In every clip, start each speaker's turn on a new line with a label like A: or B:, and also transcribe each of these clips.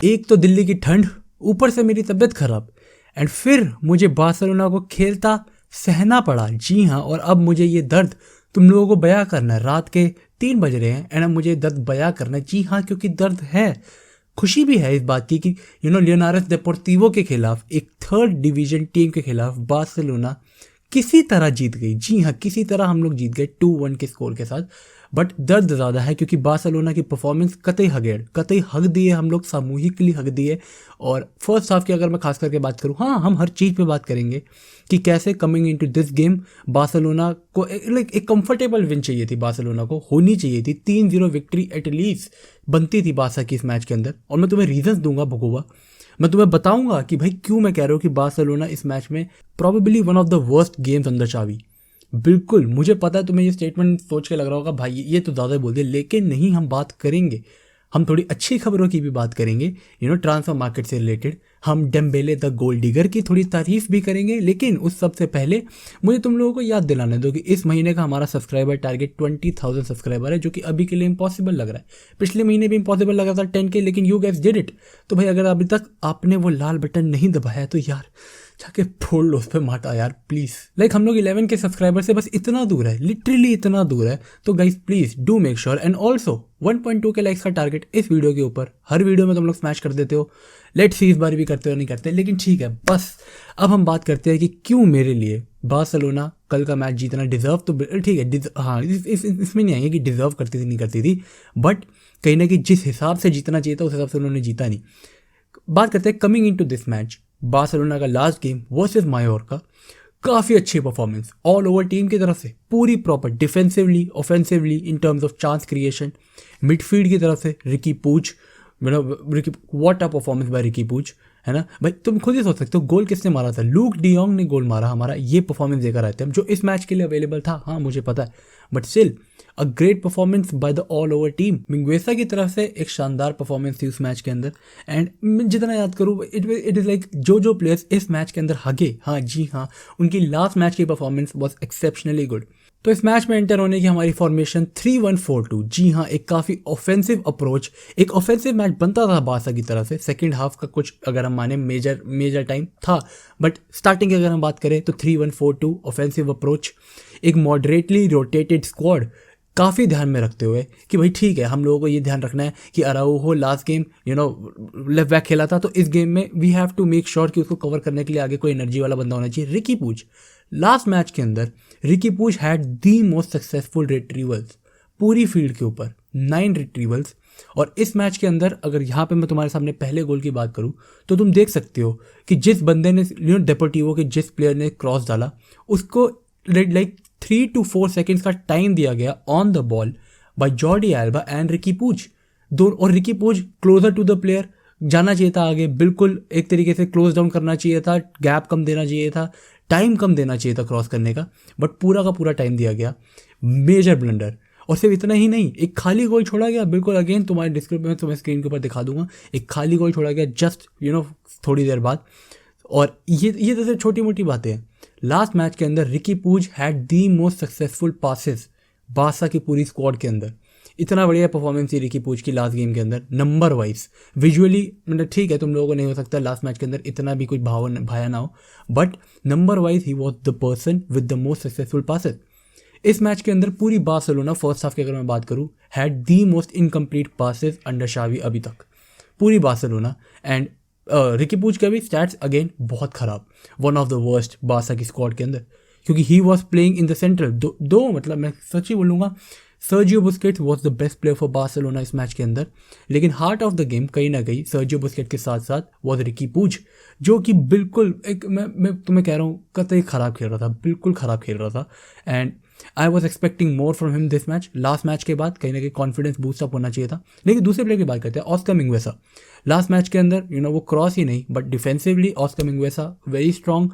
A: एक तो दिल्ली की ठंड, ऊपर से मेरी तबीयत खराब, एंड फिर मुझे बार्सिलोना को खेलता सहना पड़ा। जी हाँ, और अब मुझे ये दर्द तुम लोगों को बयां करना है। रात के 3 बज रहे हैं एंड अब मुझे दर्द बयां करना है। जी हाँ, क्योंकि दर्द है, खुशी भी है इस बात की कि लियोनार्डो डेपोर्टिवो के खिलाफ, एक 3rd डिवीजन टीम के खिलाफ बार्सिलोना किसी तरह जीत गई। जी हाँ, किसी तरह हम लोग जीत गए 2-1 के स्कोर के साथ। बट दर्द ज़्यादा है क्योंकि बार्सिलोना की परफॉर्मेंस कतई हक दिए, हम लोग सामूहिकली हक दिए। और फर्स्ट हाफ की अगर मैं खास करके बात करूँ, हाँ हम हर चीज़ पे बात करेंगे कि कैसे coming into this game Barcelona को एक कंफर्टेबल विन चाहिए थी, बार्सिलोना को होनी चाहिए थी। 3-0 विक्ट्री एटलीस्ट बनती थी बार्सा की इस मैच के अंदर। और मैं तुम्हें रीजंस दूंगा भगोवा, मैं तुम्हें बताऊंगा कि भाई क्यों मैं कह रहा हूँ कि बार्सिलोना इस मैच में probably one of the worst games अंदर चावी। बिल्कुल मुझे पता है तुम्हें ये स्टेटमेंट सोच के लग रहा होगा भाई ये तो ज़्यादा बोल दिया, लेकिन नहीं, हम बात करेंगे, हम थोड़ी अच्छी खबरों की भी बात करेंगे, ट्रांसफर मार्केट से रिलेटेड। हम डेम्बेले द गोल डिगर की थोड़ी तारीफ भी करेंगे। लेकिन उस सबसे पहले मुझे तुम लोगों को याद दिलाने दो कि इस महीने का हमारा सब्सक्राइबर टारगेट 20,000 सब्सक्राइबर है, जो कि अभी के लिए इम्पॉसिबल लग रहा है। पिछले महीने भी इम्पॉसिबल लग रहा था 10K, लेकिन यू गाइस डिड इट। तो भाई अगर अभी तक आपने वो लाल बटन नहीं दबाया तो यार जाके फोड़ लो उस पर माटा यार प्लीज। हम लोग 11 के सब्सक्राइबर से बस इतना दूर है, लिटरली इतना दूर है। तो guys please do make sure, and also 1.2 के लाइक्स का टारगेट इस वीडियो के ऊपर हर वीडियो में तुम लोग स्मैश कर देते हो। लेट्स सी इस बार भी करते हो नहीं करते, लेकिन ठीक है। बस अब हम बात करते हैं कि क्यों मेरे लिए बार्सिलोना कल का मैच जीतना डिजर्व, तो ठीक है, हाँ इसमें नहीं आएंगे कि डिजर्व करती थी नहीं करती थी, बट कहीं ना कहीं जिस हिसाब से जीतना चाहिए था उस हिसाब से उन्होंने जीता नहीं। बात करते हैं coming into this match, Barcelona का लास्ट गेम वर्सेस मायोर्का, काफ़ी अच्छी परफॉर्मेंस ऑल ओवर टीम की तरफ से, पूरी proper defensively, offensively, in terms of chance creation. Midfield की तरफ से Riqui Puig, what a performance by Riqui Puig, है ना भाई। तुम खुद ही सोच सकते हो गोल किसने मारा था, लूक डियोंग ने गोल मारा हमारा। ये परफॉर्मेंस देकर आए थे हम, जो इस मैच के लिए अवेलेबल था, हाँ मुझे पता है, but still a great performance by the all over team. Mingueza की तरफ से एक शानदार परफॉर्मेंस थी उस मैच के अंदर। एंड जितना याद करूँ इट इज़ लाइक जो प्लेयर्स इस मैच के अंदर हगे, हाँ जी हाँ, उनकी लास्ट मैच की परफॉर्मेंस वॉज एक्सेप्शनली गुड। तो इस मैच में एंटर होने की हमारी फॉर्मेशन 3-1-4-2, जी हाँ, एक काफ़ी ऑफेंसिव अप्रोच, एक ऑफेंसिव मैच बनता था बार्सा की तरफ से। सेकंड हाफ का कुछ अगर हम माने मेजर टाइम था, बट स्टार्टिंग की अगर हम बात करें तो 3-1-4-2 ऑफेंसिव अप्रोच, एक मॉडरेटली रोटेटेड स्क्वाड, काफ़ी ध्यान में रखते हुए कि भाई ठीक है, हम लोगों को ये ध्यान रखना है कि Araujo last game left back खेला था, तो इस गेम में we have to make sure कि उसको कवर करने के लिए आगे कोई एनर्जी वाला बंदा होना चाहिए। रिकी पूच लास्ट मैच के अंदर, Riqui Puig had the most successful retrievals पूरी फील्ड के ऊपर, 9 रिट्रीवल्स। और इस मैच के अंदर अगर यहाँ पे मैं तुम्हारे सामने पहले गोल की बात करूँ तो तुम देख सकते हो कि जिस बंदे ने डेपोर्टिवो के जिस प्लेयर ने क्रॉस डाला उसको लाइक 3 to 4 सेकेंड्स का टाइम दिया गया on the ball by Jordi Alba and Riqui Puig. और Riqui Puig closer to the player जाना चाहिए था आगे, बिल्कुल एक तरीके से क्लोज डाउन करना चाहिए था, गैप कम देना चाहिए था, टाइम कम देना चाहिए था क्रॉस करने का, बट पूरा का पूरा टाइम दिया गया। Major blunder. और सिर्फ इतना ही नहीं, एक खाली गोल छोड़ा गया, बिल्कुल अगेन तुम्हारे डिस्क्रिप्शन में तुम्हें स्क्रीन के ऊपर दिखा दूंगा, एक खाली गोल छोड़ा गया जस्ट थोड़ी देर बाद। और ये तो सिर्फ छोटी मोटी बातें हैं। लास्ट मैच के अंदर रिकी पूज had the most successful passes Barca की पूरी स्क्वाड के अंदर। इतना बढ़िया परफॉर्मेंस थी रिकी पूज की लास्ट गेम के अंदर, नंबर वाइज, विजुअली मतलब ठीक है तुम लोगों को नहीं हो सकता लास्ट मैच के अंदर इतना भी कुछ भाया ना हो, but number wise he was the person with the most successful passes. इस मैच के अंदर पूरी बार्सिलोना फर्स्ट हाफ की अगर मैं बात करूँ had the most incomplete passes under Xavi अभी तक, पूरी बार्सिलोना। एंड रिकी पूच का भी स्टैट्स अगेन बहुत खराब, one of the worst Barca की स्क्वाड के अंदर, क्योंकि he was playing in the central. दो मतलब मैं सच ही बोलूँगा Sergio Busquets was the best player for Barcelona इस मैच के अंदर, लेकिन हार्ट ऑफ द गेम कहीं ना कहीं सर्जियो बुस्केट के साथ साथ वॉज रिकी पूच, जो कि बिल्कुल एक मैं तुम्हें कह रहा हूँ कतई खराब खेल रहा था, बिल्कुल खराब खेल रहा था। And I was expecting more from him this match. Last match के बाद कहीं ना कहीं कॉन्फिडेंस बूस्ट अप होना चाहिए था। लेकिन दूसरे प्लेयर की बात करते हैं, ऑस्कर मिंगुएसा। लास्ट मैच के अंदर वो क्रॉस ही नहीं but defensively Oscar Mingueza very strong,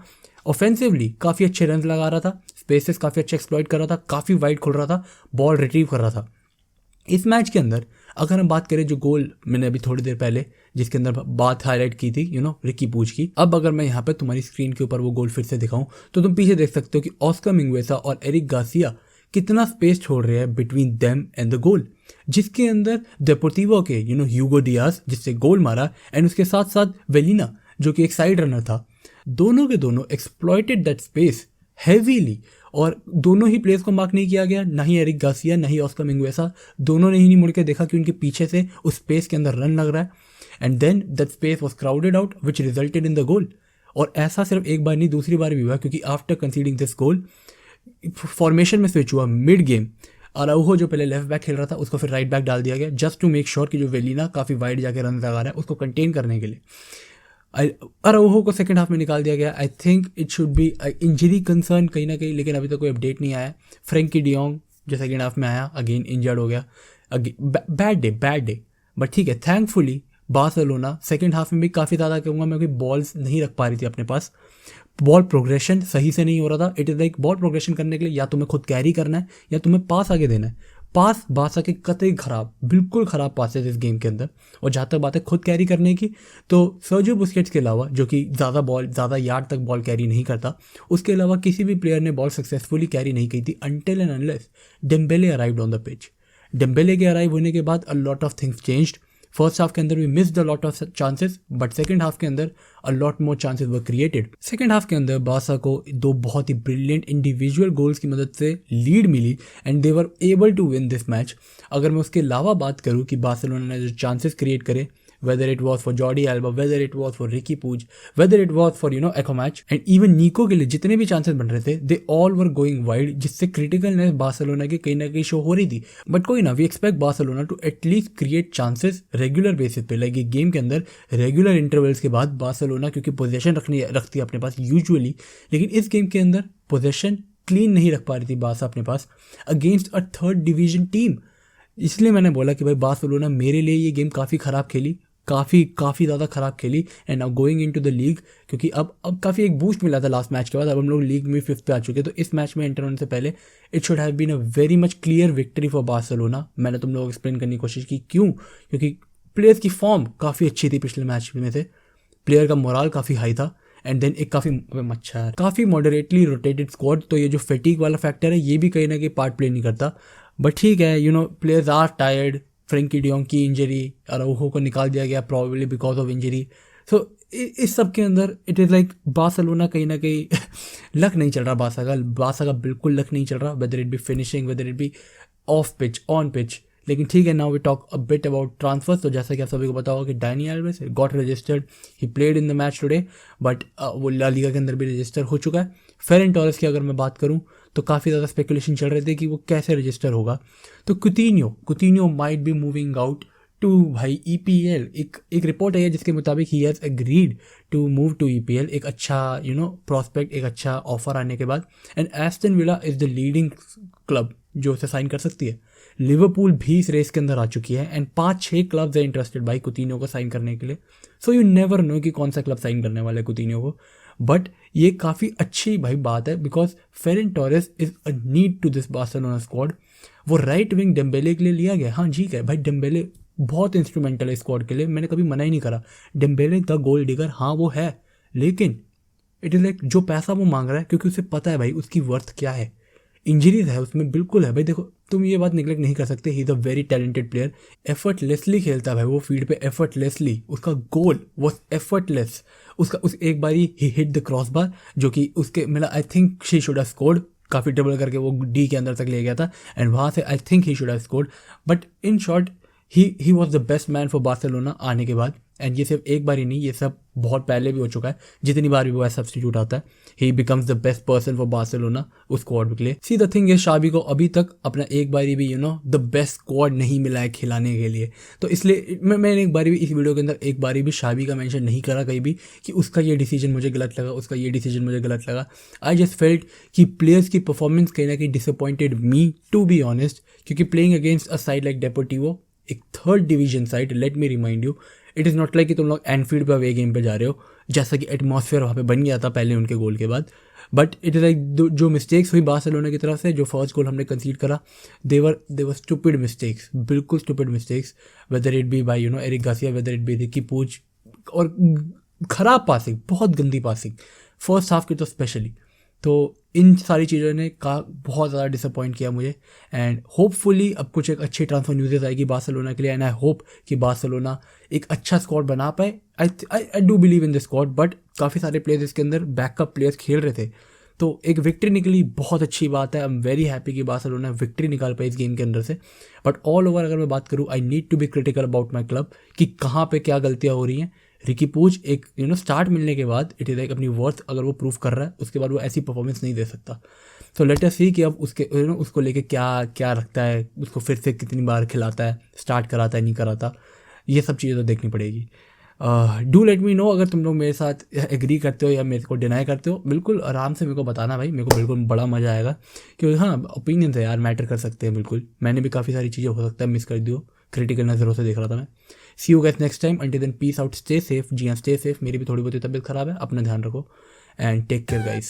A: offensively काफ़ी अच्छे रन लगा रहा था, स्पेसेस काफ़ी अच्छे एक्सप्लॉइट कर रहा था, काफ़ी वाइड खुल रहा था, बॉल रिट्रीव कर रहा था। इस मैच के अंदर अगर हम बात करें जो गोल मैंने अभी थोड़ी देर पहले जिसके अंदर बात हाईलाइट की थी रिकी पूच की, अब अगर मैं यहाँ पे तुम्हारी स्क्रीन के ऊपर वो गोल फिर से दिखाऊं तो तुम पीछे देख सकते हो कि ऑस्कर मिंगुएसा और एरिक गार्सिया कितना स्पेस छोड़ रहे हैं between them and the goal. जिसके अंदर डेपोर्टिवो के ह्यूगो डियाज जिससे गोल मारा, एंड उसके साथ साथ वेलिना जो कि एक साइड रनर था, दोनों के दोनों एक्सप्लॉइटेड दैट स्पेस हैवीली, और दोनों ही प्लेयर्स को मार्क नहीं किया गया, ना ही एरिक गार्सिया ना ही ऑस्कर मिंगुएसा, दोनों ने ही नहीं मुड़ के देखा कि उनके पीछे से उस स्पेस के अंदर रन लग रहा है, and then that space was crowded out which resulted in the goal. और ऐसा सिर्फ एक बार नहीं, दूसरी बार भी हुआ, क्योंकि after conceding this goal formation में स्विच हुआ मिड गेम। अराउहो जो पहले लेफ्ट बैक खेल रहा था उसको फिर राइट बैक डाल दिया गया, जस्ट टू मेक श्योर कि जो वेलिना काफ़ी वाइड जाके रन लगा रहा है उसको कंटेन करने के लिए। अराउहो को सेकंड हाफ में निकाल दिया गया। I think it should be injury concern कहीं ना कहीं, लेकिन अभी तक कोई अपडेट नहीं आया। फ्रेंकी डियोंग जो सेकंड हाफ में आया अगेन इंजर्ड हो गया, बैड डे, बट ठीक है। थैंकफुली बार्सिलोना सेकंड हाफ में भी काफ़ी ज़्यादा कहूँगा मैं, क्योंकि बॉल्स नहीं रख पा रही थी अपने पास, बॉल प्रोग्रेशन सही से नहीं हो रहा था। It is like ball progression करने के लिए या तुम्हें खुद कैरी करना है या तुम्हें पास आगे देना है। पास बारसा के कतई खराब, बिल्कुल ख़राब पासेस इस गेम के अंदर। और जहाँ तक बात है खुद कैरी करने की, तो सर्जियो बुस्केट्स के अलावा जो कि ज़्यादा यार्ड तक बॉल कैरी नहीं करता, उसके अलावा किसी भी प्लेयर ने बॉल सक्सेसफुली कैरी नहीं की थी until and unless Dembele arrived on the pitch. Dembele के अराइव होने के बाद a lot of things changed. First half के अंदर we missed a lot of chances, but second half के अंदर a lot more chances were created. Second half के अंदर बारसा को दो बहुत ही ब्रिलियंट इंडिविजुअल गोल्स की मदद से लीड मिली and they were able to win this match. अगर मैं उसके अलावा बात करूं कि बार्सिलोना ने जो चांसेस क्रिएट करे, whether it was for Jordi Alba, whether it was for Ricky Puig, whether it was for Echo Match, and even Nico के लिए जितने भी चांसेस बन रहे थे, they all were going wide, जिससे क्रिटिकलनेस बार्सिलोना की कहीं ना कहीं शो हो रही थी। बट कोई ना, we expect Barcelona to at least create chances regular basis पे, लाइक ये गेम के अंदर रेगुलर इंटरवल्स के बाद बार्सिलोना क्योंकि पोजेशन रखती है अपने पास यूजुअली, लेकिन इस गेम के अंदर पोजेशन क्लीन नहीं रख पा रही थी बार्सा अपने पास against a third division team. इसलिए मैंने बोला कि भाई बार्सिलोना मेरे लिए ये गेम काफ़ी ख़राब खेली, काफ़ी ज़्यादा ख़राब खेली। And now going into the league, क्योंकि अब काफ़ी एक बूस्ट मिला था लास्ट मैच के बाद, अब हम लोग लीग में 5th पे आ चुके हैं, तो इस मैच में एंटर होने से पहले it should have been a very much clear victory for Barcelona. मैंने तुम लोगों को एक्सप्लेन करने की कोशिश की क्यों, क्योंकि प्लेयर्स की फॉर्म काफ़ी अच्छी थी पिछले मैच में से, प्लेयर का मोरल काफ़ी हाई था, एंड देन एक काफ़ी मॉडरेटली रोटेटेड स्क्वाड। तो ये जो फैटीग वाला फैक्टर है ये भी कहीं ना कहीं पार्ट प्ले नहीं करता, बट ठीक है, players are tired. Frenkie de Jong की इंजरी, अराउहो को निकाल दिया गया probably because of injury. So इस सब के अंदर इट इज़ लाइक बार्सिलोना कहीं ना कहीं लक नहीं चल रहा बार्सा का बिल्कुल लक नहीं चल रहा, whether it be finishing, whether it be off pitch, on pitch. लेकिन ठीक है, now we talk a bit about transfers. तो जैसा कि आप सभी को पता होगा कि Dani Alves got registered, he played in the match today, but वो ला लीगा के अंदर भी रजिस्टर हो चुका है। फेरन टोरेस की अगर मैं बात करूं तो काफ़ी ज़्यादा स्पेकुलेशन चल रहे थे कि वो कैसे रजिस्टर होगा। तो Coutinho might be moving out to भाई EPL। एक रिपोर्ट है जिसके मुताबिक he has agreed to move to EPL, एक अच्छा प्रॉस्पेक्ट, एक अच्छा ऑफर आने के बाद। And Aston villa is the leading club जो उसे साइन कर सकती है। लिवरपूल भी इस रेस के अंदर आ चुकी है एंड 5-6 क्लब्स है इंटरेस्टेड भाई कुतीनियो को साइन करने के लिए। सो यू नेवर नो कि कौन सा क्लब साइन करने वाला है कुतीनियो को, बट ये काफ़ी अच्छी भाई बात है because Ferran Torres is a need to this Barcelona squad. वो राइट विंग डेम्बेले के लिए लिया गया, हाँ ठीक है भाई, डेम्बेले बहुत इंस्ट्रूमेंटल है स्क्वाड के लिए, मैंने कभी मना ही नहीं करा। डेम्बेले द गोल डिगर, हाँ वो है, लेकिन इट इज़ लाइक जो पैसा वो मांग रहा है क्योंकि उसे पता है भाई उसकी वर्थ क्या है। इंजरीज है उसमें बिल्कुल है भाई, देखो तुम ये बात निगलेक्ट नहीं कर सकते, he is a very talented player, effortlessly खेलता है भाई वो फील्ड पे, एफर्टलेसली, उसका गोल वॉज एफर्टलेस। उस एक बारी ही हिट द क्रॉस बार जो कि उसके मतलब I think she should have scored, काफ़ी ड्रिबल करके वो डी के अंदर तक ले गया था एंड वहाँ से I think he should have scored, but in short he was the best man for Barcelona आने के बाद। एंड ये सिर्फ एक बार ही नहीं, ये सब बहुत पहले भी हो चुका है, जितनी बार भी वो सब्स्टिट्यूट आता है ही becomes the best person for Barcelona उस स्क्वाड के लिए। सी द थिंग है, शाबी को अभी तक अपना एक बारी भी द बेस्ट स्क्वाड नहीं मिला है खिलाने के लिए, तो इसलिए मैंने एक बारी भी इस वीडियो के अंदर एक बारी भी शाबी का मेंशन नहीं करा कहीं भी कि उसका ये डिसीजन मुझे गलत लगा, उसका ये डिसीजन मुझे गलत लगा। आई जस्ट फेल्ट कि प्लेयर्स की परफॉर्मेंस कहीं ना कहीं disappointed me to be honest, क्योंकि playing against a side like Deportivo, एक third division side, let me remind you, it is not like कि तुम लोग एनफील्ड पे अवे गेम पे जा रहे हो, जैसा कि एटमॉस्फेयर वहाँ पे बन गया था पहले उनके गोल के बाद। बट इट इज़ लाइक जो मिस्टेक्स हुई बार्सिलोना की तरफ से, जो फर्स्ट गोल हमने कंसीड करा, देवर स्टूपिड मिस्टेक्स, बिल्कुल stupid mistakes, whether it be by Eric Garcia, whether it be Riqui Puig, और ख़राब पासिंग, बहुत गंदी पासिंग फर्स्ट हाफ की तो स्पेशली। तो इन सारी चीज़ों ने का बहुत ज़्यादा डिसअपॉइंट किया मुझे। एंड होपफुली अब कुछ एक अच्छी ट्रांसफर न्यूज़ आएगी बार्सिलोना के लिए, एंड आई होप कि बार्सिलोना एक अच्छा स्क्वाड बना पाए। I do believe in the squad, but काफ़ी सारे प्लेयर्स इसके अंदर बैकअप प्लेयर्स खेल रहे थे, तो एक विक्ट्री निकली, बहुत अच्छी बात है। आई एम वेरी हैप्पी कि बार्सिलोना विक्ट्री निकाल पाई इस गेम के अंदर से। बट ऑल ओवर अगर मैं बात करूँ, I need to be critical about my club कि कहाँ पे क्या गलतियाँ हो रही हैं। रिकी पूज एक स्टार्ट मिलने के बाद इट इज़ लाइक अपनी वर्थ अगर वो प्रूव कर रहा है, उसके बाद वो ऐसी परफॉर्मेंस नहीं दे सकता। तो लेट अस सी कि अब उसके उसको लेके क्या क्या रखता है, उसको फिर से कितनी बार खिलाता है, स्टार्ट कराता है नहीं कराता, ये सब चीज़ें तो देखनी पड़ेगी। डू लेट मी नो अगर तुम लोग मेरे साथ एग्री करते हो या मेरे को डिनाई करते हो, बिल्कुल आराम से मेरे को बताना भाई, मेरे को बिल्कुल बड़ा मज़ा आएगा। क्योंकि हाँ, ओपिनियंस है यार, मैटर कर सकते हैं बिल्कुल। मैंने भी काफ़ी सारी चीज़ें हो सकता है मिस कर दी हो, क्रिटिकल नज़रों से देख रहा था मैं। See you guys next time, until then peace out, stay safe. जी हाँ, स्टे सेफ। मेरी भी थोड़ी बहुत तबीयत खराब है, अपना ध्यान रखो एंड टेक केयर गाइस।